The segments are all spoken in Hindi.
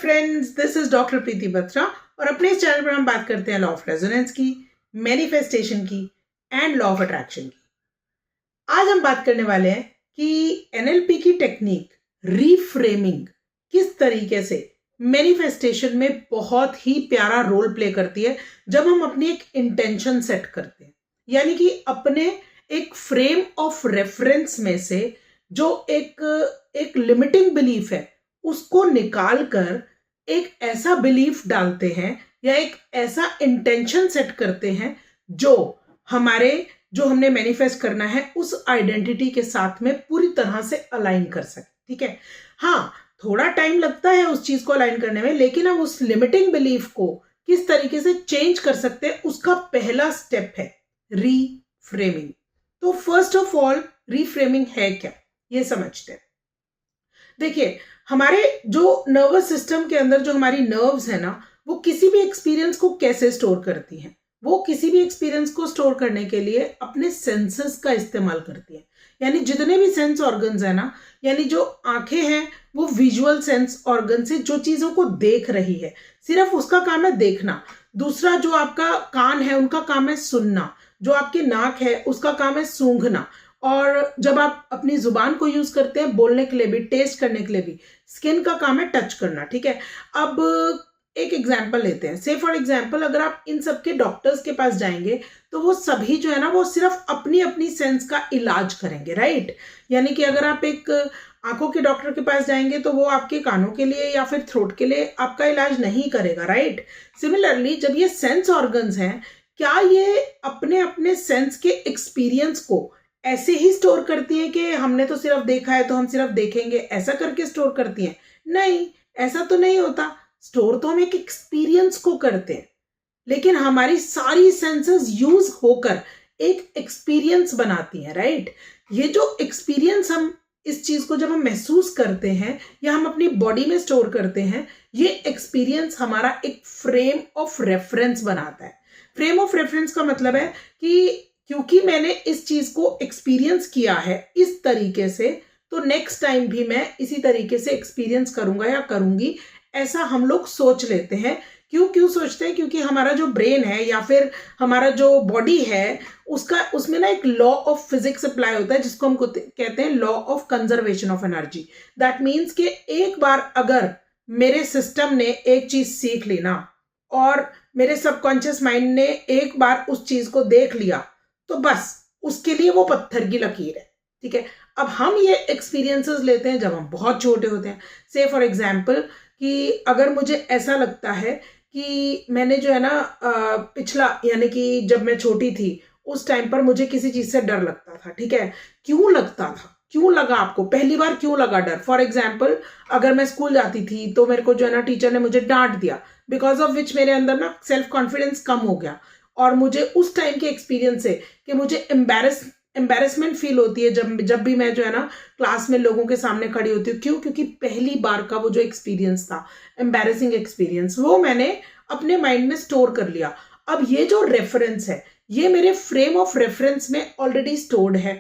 फ्रेंड्स, दिस इज डॉक्टर प्रीति बत्रा और अपने इस चैनल पर हम बात करते हैं लॉ ऑफ रेजोनेंस की, मैनिफेस्टेशन की एंड लॉ ऑफ अट्रैक्शन की। आज हम बात करने वाले हैं कि एनएलपी की टेक्निक रीफ्रेमिंग किस तरीके से मैनिफेस्टेशन में बहुत ही प्यारा रोल प्ले करती है जब हम अपनी एक इंटेंशन सेट करते हैं, यानी कि अपने एक फ्रेम ऑफ रेफरेंस में से जो एक लिमिटिंग बिलीफ है उसको निकाल कर एक ऐसा बिलीफ डालते हैं या एक ऐसा इंटेंशन सेट करते हैं जो हमने मैनिफेस्ट करना है उस आइडेंटिटी के साथ में पूरी तरह से अलाइन कर सके। ठीक है, हाँ, थोड़ा टाइम लगता है उस चीज को अलाइन करने में, लेकिन हम उस लिमिटिंग बिलीफ को किस तरीके से चेंज कर सकते हैं उसका पहला स्टेप है रीफ्रेमिंग। तो फर्स्ट ऑफ ऑल रीफ्रेमिंग है क्या, ये समझते हैं। देखिए, हमारे जो नर्वस सिस्टम के अंदर जो हमारी नर्व्स है ना, वो किसी भी एक्सपीरियंस को कैसे स्टोर करती हैं। वो किसी भी एक्सपीरियंस को स्टोर करने के लिए अपने सेंसेस का इस्तेमाल करती है। यानी जितने भी सेंस ऑर्गन्स है ना, यानी जो आंखें हैं वो विजुअल सेंस ऑर्गन से जो चीजों को देख रही है, सिर्फ उसका काम है देखना। दूसरा जो आपका कान है उनका काम है सुनना, जो आपकी नाक है उसका काम है सूंघना, और जब आप अपनी जुबान को यूज करते हैं बोलने के लिए भी, टेस्ट करने के लिए भी, स्किन का काम है टच करना। ठीक है, अब एक एग्जाम्पल लेते हैं। से फॉर एग्जाम्पल, अगर आप इन सब के डॉक्टर्स के पास जाएंगे तो वो सभी जो है ना वो सिर्फ अपनी अपनी सेंस का इलाज करेंगे, राइट। यानी कि अगर आप एक आंखों के डॉक्टर के पास जाएंगे तो वो आपके कानों के लिए या फिर थ्रोट के लिए आपका इलाज नहीं करेगा, राइट। सिमिलरली जब ये सेंस ऑर्गन्स हैं, क्या ये अपने अपने सेंस के एक्सपीरियंस को ऐसे ही स्टोर करती हैं कि हमने तो सिर्फ देखा है तो हम सिर्फ देखेंगे, ऐसा करके स्टोर करती हैं? नहीं, ऐसा तो नहीं होता। स्टोर तो हम एक एक्सपीरियंस को करते हैं, लेकिन हमारी सारी सेंसेस यूज होकर एक एक्सपीरियंस बनाती हैं, राइट। ये जो एक्सपीरियंस हम इस चीज को जब हम महसूस करते हैं या हम अपनी बॉडी में स्टोर करते हैं, ये एक्सपीरियंस हमारा एक फ्रेम ऑफ रेफरेंस बनाता है। फ्रेम ऑफ रेफरेंस का मतलब है कि क्योंकि मैंने इस चीज को एक्सपीरियंस किया है इस तरीके से, तो नेक्स्ट टाइम भी मैं इसी तरीके से एक्सपीरियंस करूंगा या करूंगी, ऐसा हम लोग सोच लेते हैं। क्यों सोचते हैं? क्योंकि हमारा जो ब्रेन है या फिर हमारा जो बॉडी है उसमें ना एक लॉ ऑफ फिजिक्स अप्लाई होता है जिसको हम कहते हैं law of conservation of energy. That means कि एक बार अगर मेरे सिस्टम ने एक चीज सीख ली ना और मेरे सबकॉन्शियस माइंड ने एक बार उस चीज को देख लिया, तो बस उसके लिए वो पत्थर की लकीर है। ठीक है, अब हम ये एक्सपीरियंसेस लेते हैं जब हम बहुत छोटे होते हैं। से फॉर एग्जाम्पल कि अगर मुझे ऐसा लगता है कि मैंने जो है ना पिछला, यानी कि जब मैं छोटी थी उस टाइम पर मुझे किसी चीज से डर लगता था। ठीक है, क्यों लगता था, क्यों लगा आपको, पहली बार क्यों लगा डर? फॉर एग्जाम्पल, अगर मैं स्कूल जाती थी तो मेरे को जो है ना टीचर ने मुझे डांट दिया, बिकॉज ऑफ विच मेरे अंदर ना सेल्फ कॉन्फिडेंस कम हो गया, और मुझे उस टाइम के एक्सपीरियंस से कि मुझे एम्बेरसमेंट फील होती है जब भी मैं जो है ना क्लास में लोगों के सामने खड़ी होती हूँ। क्यों? क्योंकि पहली बार का वो जो एक्सपीरियंस था, एम्बेरसिंग एक्सपीरियंस, वो मैंने अपने माइंड में स्टोर कर लिया। अब ये जो रेफरेंस है ये मेरे फ्रेम ऑफ रेफरेंस में ऑलरेडी स्टोर्ड है।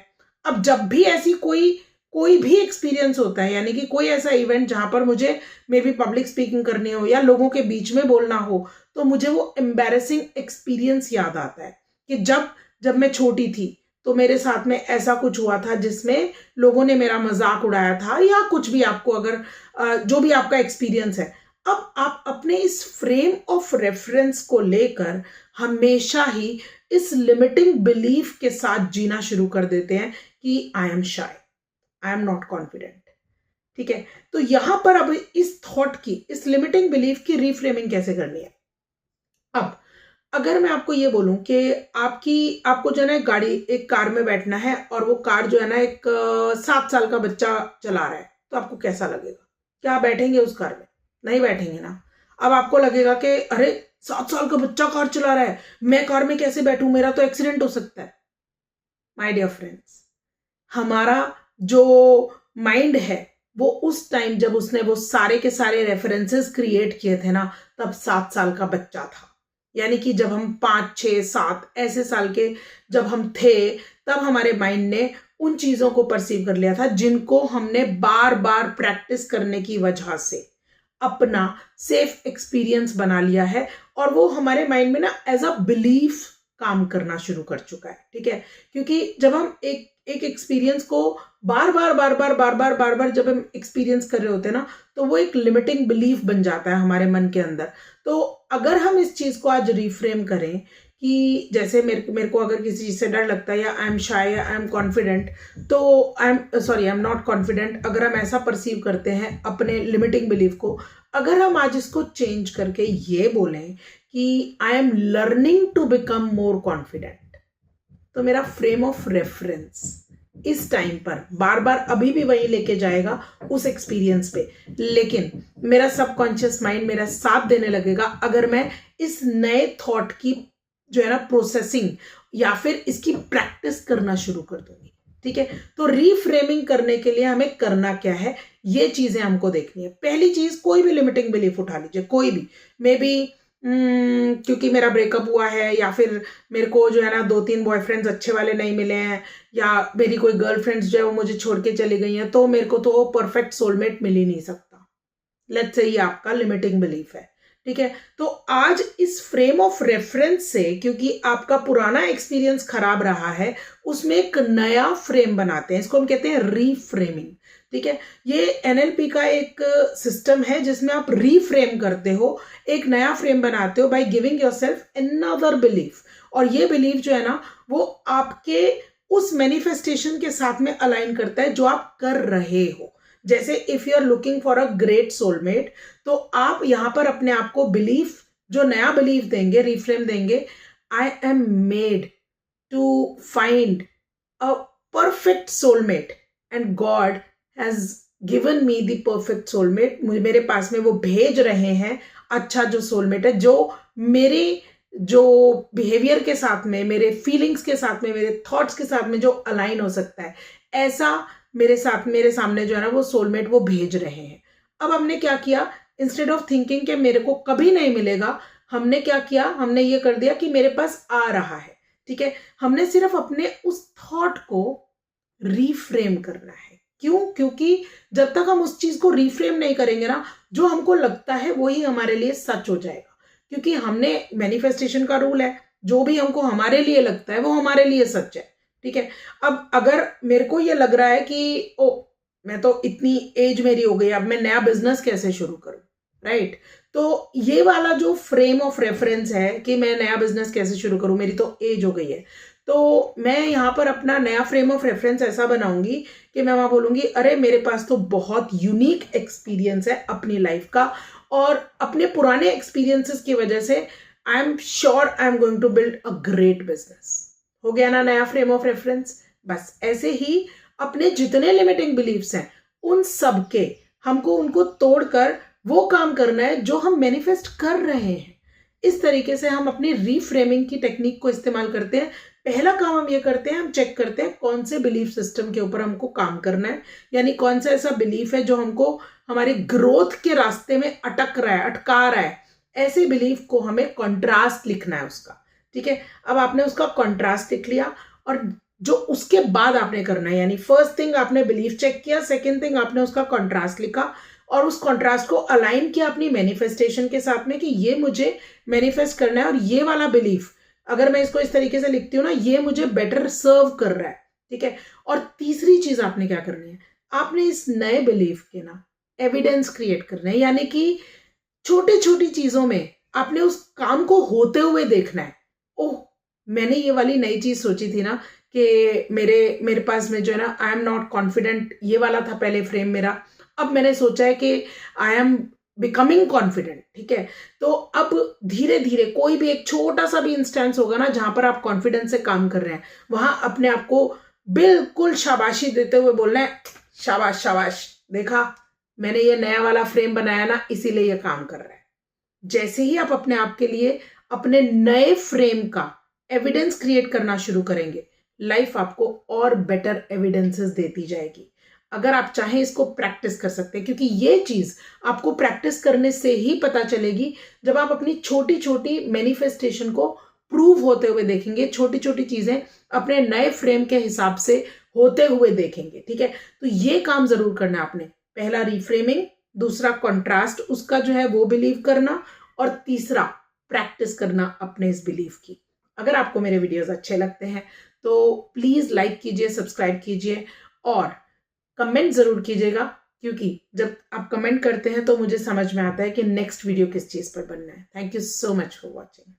अब जब भी ऐसी कोई भी एक्सपीरियंस होता है, यानी कि कोई ऐसा इवेंट जहां पर मुझे मे बी पब्लिक स्पीकिंग करनी हो या लोगों के बीच में बोलना हो, तो मुझे वो एम्बेरसिंग एक्सपीरियंस याद आता है कि जब मैं छोटी थी तो मेरे साथ में ऐसा कुछ हुआ था जिसमें लोगों ने मेरा मजाक उड़ाया था, या कुछ भी, आपको अगर जो भी आपका एक्सपीरियंस है। अब आप अपने इस फ्रेम ऑफ रेफरेंस को लेकर हमेशा ही इस लिमिटिंग बिलीफ के साथ जीना शुरू कर देते हैं कि I M shy, I am not confident. ठीक है, तो यहां पर अब इस थॉट की, इस लिमिटिंग बिलीफ की रीफ्रेमिंग कैसे करनी है। अब अगर मैं आपको ये बोलूं कि आपको जो है ना एक कार में बैठना है और वो कार जो है ना एक 7 साल का बच्चा चला रहा है, तो आपको कैसा लगेगा? क्या आप बैठेंगे उस कार में? नहीं बैठेंगे ना। अब आपको लगेगा कि अरे 7 साल का बच्चा कार चला रहा है, मैं कार में कैसे बैठूं, मेरा तो एक्सीडेंट हो सकता है। माय डियर फ्रेंड्स, हमारा जो माइंड है वो उस टाइम जब उसने वो सारे के सारे रेफरेंसेस क्रिएट किए थे ना, तब 7 साल का बच्चा था। यानी कि जब हम 5, 6, 7 ऐसे साल के जब हम थे, तब हमारे माइंड ने उन चीजों को परसीव कर लिया था जिनको हमने बार बार प्रैक्टिस करने की वजह से अपना सेफ एक्सपीरियंस बना लिया है और वो हमारे माइंड में ना एज अ बिलीफ काम करना शुरू कर चुका है। ठीक है, क्योंकि जब हम एक एक्सपीरियंस को बार बार जब हम एक्सपीरियंस कर रहे होते हैं ना, तो वो एक लिमिटिंग बिलीफ बन जाता है हमारे मन के अंदर। तो अगर हम इस चीज को आज रिफ्रेम करें कि जैसे मेरे को अगर किसी चीज से डर लगता है, या आई एम शाय या आई एम कॉन्फिडेंट, तो आई एम नॉट कॉन्फिडेंट, अगर हम ऐसा परसीव करते हैं अपने लिमिटिंग बिलीफ को, अगर हम आज इसको चेंज करके ये बोलें कि I am learning to become more confident, तो मेरा फ्रेम ऑफ रेफरेंस इस टाइम पर बार बार अभी भी वही लेके जाएगा उस एक्सपीरियंस पे, लेकिन मेरा सबकॉन्शियस माइंड मेरा साथ देने लगेगा अगर मैं इस नए थॉट की जो है ना प्रोसेसिंग या फिर इसकी प्रैक्टिस करना शुरू कर दूंगी। ठीक है, तो रीफ्रेमिंग करने के लिए हमें करना क्या है, ये चीजें हमको देखनी है। पहली चीज, कोई भी लिमिटिंग बिलीफ उठा लीजिए, कोई भी, मे बी क्योंकि मेरा ब्रेकअप हुआ है, या फिर मेरे को जो है ना 2-3 बॉयफ्रेंड्स अच्छे वाले नहीं मिले हैं, या मेरी कोई गर्लफ्रेंड्स जो है वो मुझे छोड़ के चली गई हैं, तो मेरे को तो वो परफेक्ट सोलमेट मिल ही नहीं सकता। लेट्स से ये आपका लिमिटिंग बिलीफ है। ठीक है, तो आज इस फ्रेम ऑफ रेफरेंस से, क्योंकि आपका पुराना एक्सपीरियंस खराब रहा है, उसमें एक नया फ्रेम बनाते हैं, इसको हम कहते हैं रीफ्रेमिंग। ठीक है, ये एनएलपी का एक सिस्टम है जिसमें आप रीफ्रेम करते हो, एक नया फ्रेम बनाते हो by giving yourself another belief, और ये बिलीफ जो है ना वो आपके उस मैनिफेस्टेशन के साथ में अलाइन करता है जो आप कर रहे हो। जैसे if you are looking for a great soulmate, तो आप यहां पर अपने आप को बिलीफ, जो नया बिलीफ देंगे, रिफ्रेम देंगे, I am made to find a perfect soulmate and God has given me the perfect soulmate. मेरे पास में वो भेज रहे हैं अच्छा जो सोलमेट है, जो मेरे जो बिहेवियर के साथ में, मेरे फीलिंग्स के साथ में, मेरे थॉट्स के साथ में जो अलाइन हो सकता है, ऐसा मेरे सामने जो है ना वो सोलमेट वो भेज रहे हैं। अब हमने क्या किया, इंस्टेड ऑफ थिंकिंग कि मेरे को कभी नहीं मिलेगा, हमने क्या किया, हमने ये कर दिया कि मेरे पास आ रहा है। ठीक है, हमने सिर्फ अपने उस थॉट को रीफ्रेम करना है। क्यों? क्योंकि जब तक हम उस चीज को रीफ्रेम नहीं करेंगे ना, जो हमको लगता है वही हमारे लिए सच हो जाएगा। क्योंकि हमने, मैनिफेस्टेशन का रूल है, जो भी हमको हमारे लिए लगता है वो हमारे लिए सच है। ठीक है, अब अगर मेरे को ये लग रहा है कि ओ मैं तो इतनी एज मेरी हो गई, अब मैं नया बिजनेस कैसे शुरू करूं, राइट, तो ये वाला जो फ्रेम ऑफ रेफरेंस है कि मैं नया बिजनेस कैसे शुरू करूं, मेरी तो एज हो गई है, तो मैं यहाँ पर अपना नया फ्रेम ऑफ रेफरेंस ऐसा बनाऊंगी कि मैं वहां बोलूंगी, अरे मेरे पास तो बहुत यूनिक एक्सपीरियंस है अपनी लाइफ का, और अपने पुराने एक्सपीरियंसेस की वजह से I am sure I am going to build a great business. हो गया ना नया फ्रेम ऑफ रेफरेंस। बस ऐसे ही अपने जितने लिमिटिंग बिलीफ्स हैं उन सब के हमको उनको तोड़कर वो काम करना है जो हम मैनिफेस्ट कर रहे हैं। इस तरीके से हम अपनी रीफ्रेमिंग की टेक्निक को इस्तेमाल करते हैं। पहला काम हम ये करते हैं, हम चेक करते हैं कौन से बिलीफ सिस्टम के ऊपर हमको काम करना है, यानी कौन सा ऐसा बिलीफ है जो हमको हमारे ग्रोथ के रास्ते में अटका रहा है। ऐसे बिलीफ को हमें कॉन्ट्रास्ट लिखना है उसका। ठीक है, अब आपने उसका कॉन्ट्रास्ट लिख लिया, और जो उसके बाद आपने करना है, यानी फर्स्ट थिंग आपने बिलीफ चेक किया, सेकंड थिंग आपने उसका कॉन्ट्रास्ट लिखा, और उस कॉन्ट्रास्ट को अलाइन किया अपनी मैनिफेस्टेशन के साथ में कि ये मुझे मैनिफेस्ट करना है, और ये वाला बिलीफ अगर मैं इसको इस तरीके से लिखती हूँ ना, ये मुझे बेटर सर्व कर रहा है। ठीक है, और तीसरी चीज आपने क्या करनी है, आपने इस नए बिलीफ के ना एविडेंस क्रिएट करना है, यानी कि छोटी छोटी चीजों में आपने उस काम को होते हुए देखना है। ओह, मैंने ये वाली नई चीज सोची थी ना कि मेरे पास में जो है ना आई एम नॉट कॉन्फिडेंट, ये वाला था पहले फ्रेम मेरा, अब मैंने सोचा है कि आई एम बिकमिंग कॉन्फिडेंट। ठीक है, तो अब धीरे धीरे कोई भी एक छोटा सा भी इंस्टेंस होगा ना जहां पर आप कॉन्फिडेंस से काम कर रहे हैं, वहां अपने आप को बिल्कुल शाबाशी देते हुए बोलना है, शाबाश शाबाश, देखा मैंने ये नया वाला फ्रेम बनाया ना, इसीलिए ये काम कर रहा है। जैसे ही आप अपने आप के लिए अपने नए फ्रेम का एविडेंस क्रिएट करना शुरू करेंगे, लाइफ आपको और बेटर एविडेंसेस देती जाएगी। अगर आप चाहें इसको प्रैक्टिस कर सकते हैं, क्योंकि ये चीज आपको प्रैक्टिस करने से ही पता चलेगी। जब आप अपनी छोटी छोटी मैनिफेस्टेशन को प्रूव होते हुए देखेंगे, छोटी छोटी चीजें अपने नए फ्रेम के हिसाब से होते हुए देखेंगे। ठीक है, तो ये काम जरूर करना है आपने। पहला रीफ्रेमिंग, दूसरा कंट्रास्ट उसका जो है वो बिलीव करना, और तीसरा प्रैक्टिस करना अपने इस बिलीफ की। अगर आपको मेरे वीडियोस अच्छे लगते हैं तो प्लीज़ लाइक कीजिए, सब्सक्राइब कीजिए और कमेंट ज़रूर कीजिएगा, क्योंकि जब आप कमेंट करते हैं तो मुझे समझ में आता है कि नेक्स्ट वीडियो किस चीज़ पर बनना है। Thank you so much for watching.